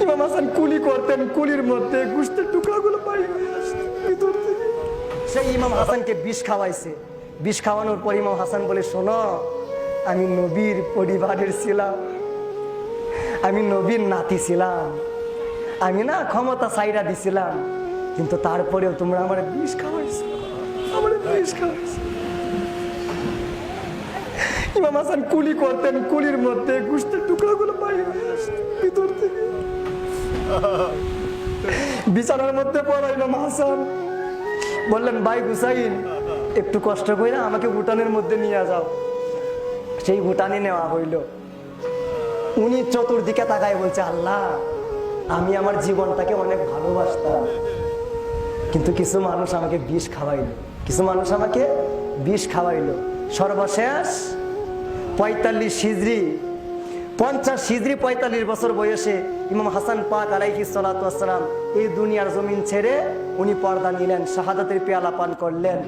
ইমাম হাসান কুলি করতেন, কুলির মধ্যে গোশতের টুকরাগুলো বাইরে হয়ে আসতো ভিতর থেকে। সেই ইমাম হাসানকে বিষ খাওয়াইছে। বিষ খাওয়ানোর পর ইমাম হাসান বলে, শোনো, আমি নবীর পরিবারের ছিলাম, আমি নবীর নাতি ছিলাম, আমি না ক্ষমতা সাইরা দিছিলাম, কিন্তু তারপরেও তোমরা আমার বিষ খাওয়াইছো, আমার বিষ খাওয়াইছো। ইমাম হাসান কুলি করতেন, কুলির মধ্যে গোশতের টুকরাগুলো বাইরে হয়ে আসতো ভিতর থেকে। বিছানার মধ্যে পড়া ইমাম হাসান বললেন, ভাই হুসাইন, একটু কষ্ট করে আমাকে উঠানের মধ্যে নিয়ে যাও। সেই উঠানে নেওয়া হইল। উনি চতুর্দিকে তাকায় বলছে, আল্লাহ, আমি আমার জীবনটাকে অনেক ভালোবাসতাম, কিন্তু কিছু মানুষ আমাকে বিষ খাওয়াইলো, কিছু মানুষ আমাকে বিষ খাওয়াইলো। সর্বশেষ 45 হিজরি, 50 হিজরি 45 বছর বয়সে ইমাম হাসান পাক আলাইহিস সালাতু ওয়াস সালাম এই দুনিয়ার জমিন ছেড়ে উনি পর্দা নিলেন, শাহাদাতের পেয়ালা পান করলেন।